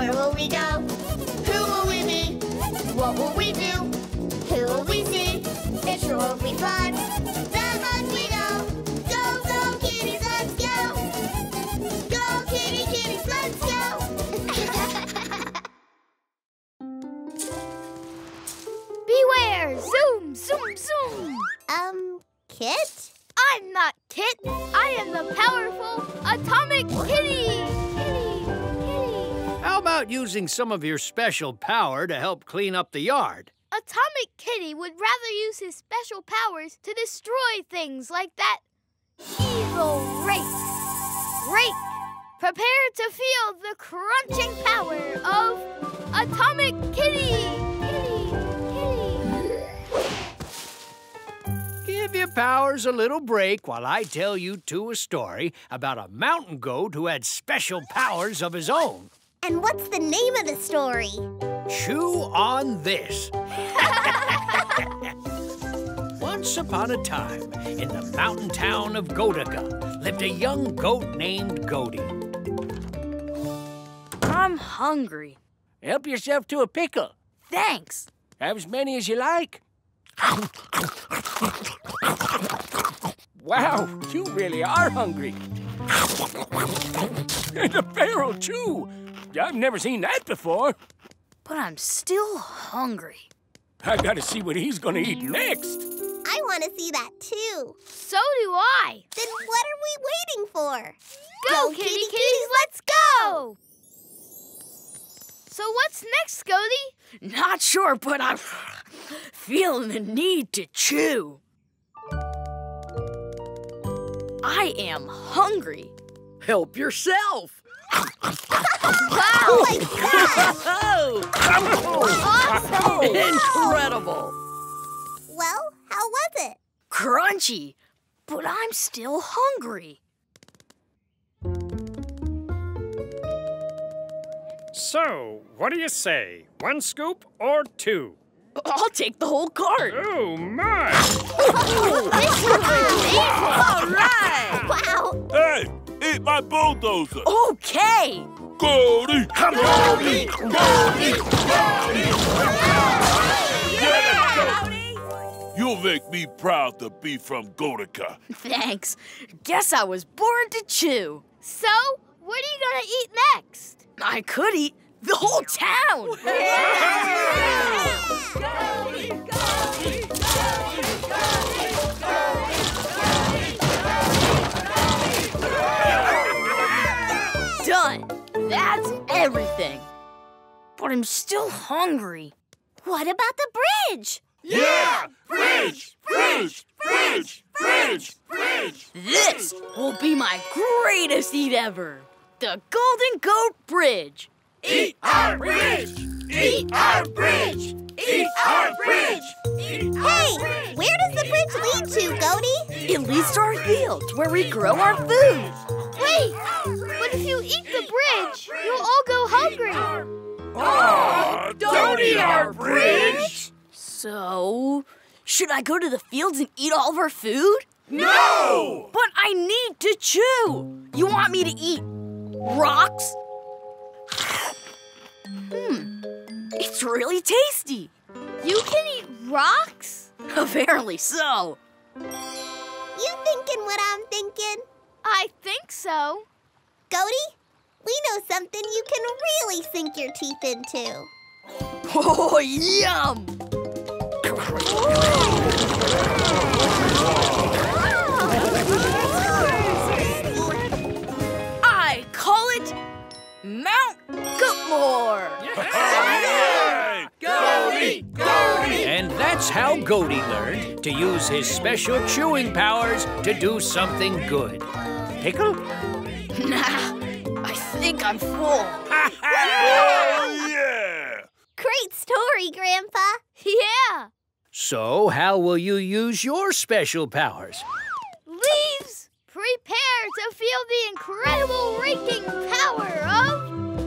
Where will we go? Who will we be? What will we do? Who will we see? It sure will be fun. That much we know. Go, go, kitties, let's go. Go, kitties, let's go. Beware! Zoom, zoom, zoom! Kit? I'm not Kit. I am the powerful Atomic Kitty! Kitty! How about using some of your special power to help clean up the yard? Atomic Kitty would rather use his special powers to destroy things like that evil rake. Rake, prepare to feel the crunching power of Atomic Kitty! Give your powers a little break while I tell you two a story about a mountain goat who had special powers of his own. And what's the name of the story? Chew on this. Once upon a time, in the mountain town of Gotica, lived a young goat named Goaty. I'm hungry. Help yourself to a pickle. Thanks. Have as many as you like. Wow, you really are hungry. And a barrel, too. I've never seen that before. But I'm still hungry. I gotta see what he's gonna eat next. I want to see that, too. So do I. Then what are we waiting for? Go, kitties, let's go! So what's next, Goaty? Not sure, but I'm feeling the need to chew. I am hungry. Help yourself. Wow! Like that! Awesome! Incredible. Well, how was it? Crunchy, but I'm still hungry. So, what do you say? 1 scoop or 2? I'll take the whole cart. Oh, my! All right. Wow! Hey, eat my bulldozer. Okay. Goaty! Goaty! Goaty! You'll make me proud to be from Gotica. Thanks. Guess I was born to chew. So, what are you gonna eat next? I could eat the whole town. Done. That's everything. But I'm still hungry. What about the bridge? Yeah! Bridge! Bridge! Bridge! Bridge! Bridge! This will be my greatest eat ever. The Golden Goat Bridge. Eat our bridge! Eat our bridge! Eat our bridge! Eat Hey, where does the bridge lead to, Goaty? It leads to our fields where we grow our food. Wait, but if you eat the bridge, you'll all go hungry. Oh, don't eat our bridge! So, should I go to the fields and eat all of our food? No! But I need to chew. You want me to eat rocks? It's really tasty. You can eat rocks? Apparently so. You thinking what I'm thinking? I think so. Goaty, we know something you can really sink your teeth into. Oh, yum! I call it Mount Goatmore. Yay! Goaty! Goaty! And that's how Goaty learned to use his special chewing powers to do something good. Pickle? Nah, I think I'm full. Oh, yeah! Great story, Grandpa. Yeah. So, how will you use your special powers? Leaves, prepare to feel the incredible raking power of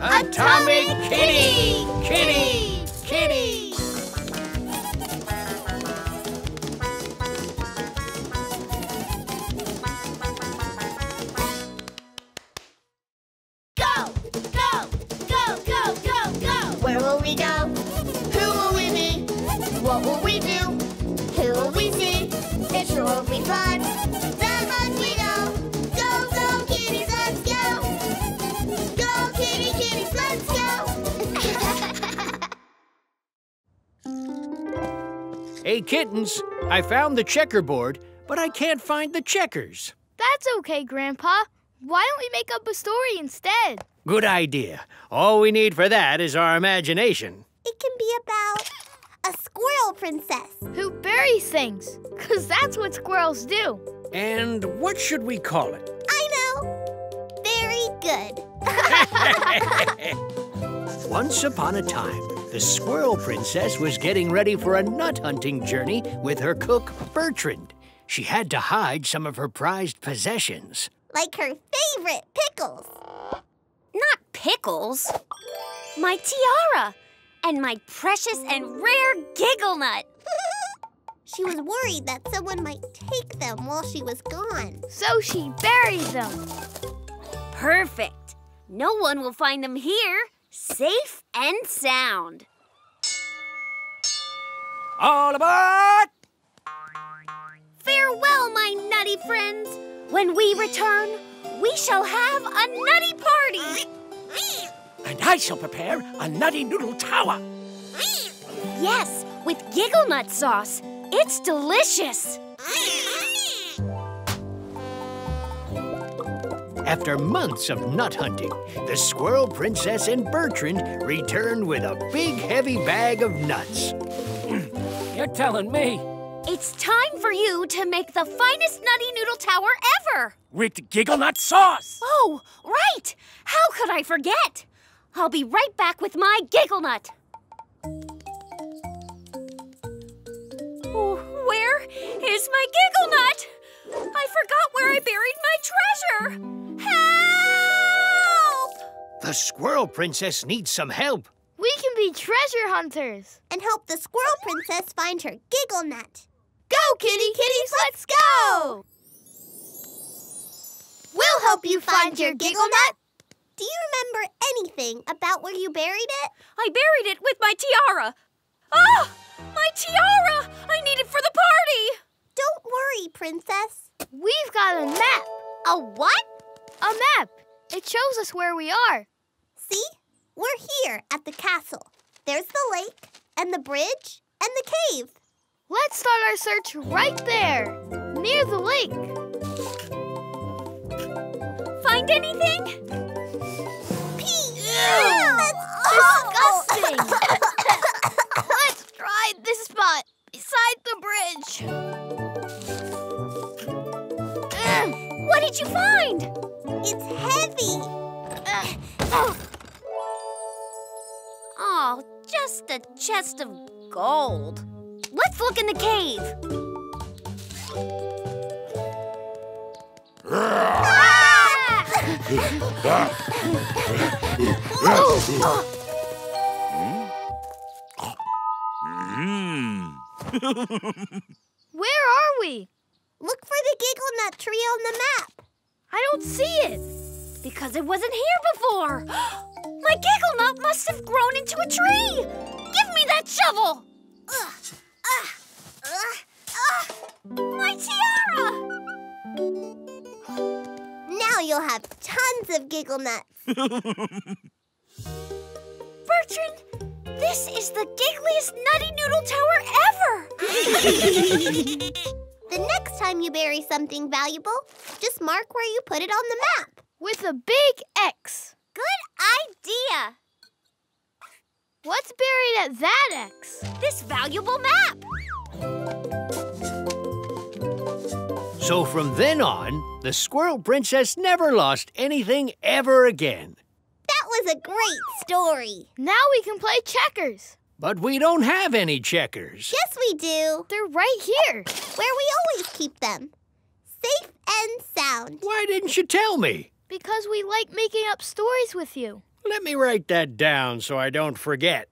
Atomic Kitty! Kitty! Kitty! Go, go, go, go, go! we find. That much we know. Go, go, kitties, let's go. Go, kitty, kitties, let's go. Hey, kittens, I found the checkerboard, but I can't find the checkers. That's okay, Grandpa. Why don't we make up a story instead? Good idea. All we need for that is our imagination. It can be about a squirrel princess. Who buries things, 'cause that's what squirrels do. And what should we call it? I know. Very good. Once upon a time, the squirrel princess was getting ready for a nut hunting journey with her cook, Bertrand. She had to hide some of her prized possessions. Like her favorite pickles. Not pickles. My tiara and my precious and rare giggle nut. She was worried that someone might take them while she was gone. So she buried them. Perfect. No one will find them here. Safe and sound. All aboard! Farewell, my nutty friends. When we return, we shall have a nutty party. And I shall prepare a nutty noodle tower. Yes, with giggle nut sauce. It's delicious. After months of nut hunting, the squirrel princess and Bertrand returned with a big, heavy bag of nuts. You're telling me. It's time for you to make the finest nutty noodle tower ever. With giggle nut sauce. Oh, right. How could I forget? I'll be right back with my giggle nut. Oh, where is my giggle nut? I forgot where I buried my treasure. Help! The squirrel princess needs some help. We can be treasure hunters. And help the squirrel princess find her giggle nut. Go, kitty kitties, let's go! We'll help you find your giggle nut. Do you remember anything about where you buried it? I buried it with my tiara. Ah! My tiara! I need it for the party! Don't worry, princess. We've got a map. A what? A map. It shows us where we are. See? We're here at the castle. There's the lake, and the bridge, and the cave. Let's start our search right there, near the lake. Find anything? Disgusting! Let's try this spot beside the bridge. What did you find? It's heavy. Oh, just a chest of gold. Let's look in the cave. Where are we? Look for the giggle nut tree on the map. I don't see it. Because it wasn't here before. My giggle nut must have grown into a tree. Give me that shovel. My tiara. Now you'll have tons of giggle nuts. Bertrand, this is the giggliest nutty noodle tower ever. The next time you bury something valuable, just mark where you put it on the map. With a big X. Good idea. What's buried at that X? This valuable map. So from then on, the squirrel princess never lost anything ever again. That was a great story. Now we can play checkers. But we don't have any checkers. Yes, we do. They're right here. Where we always keep them. Safe and sound. Why didn't you tell me? Because we like making up stories with you. Let me write that down so I don't forget.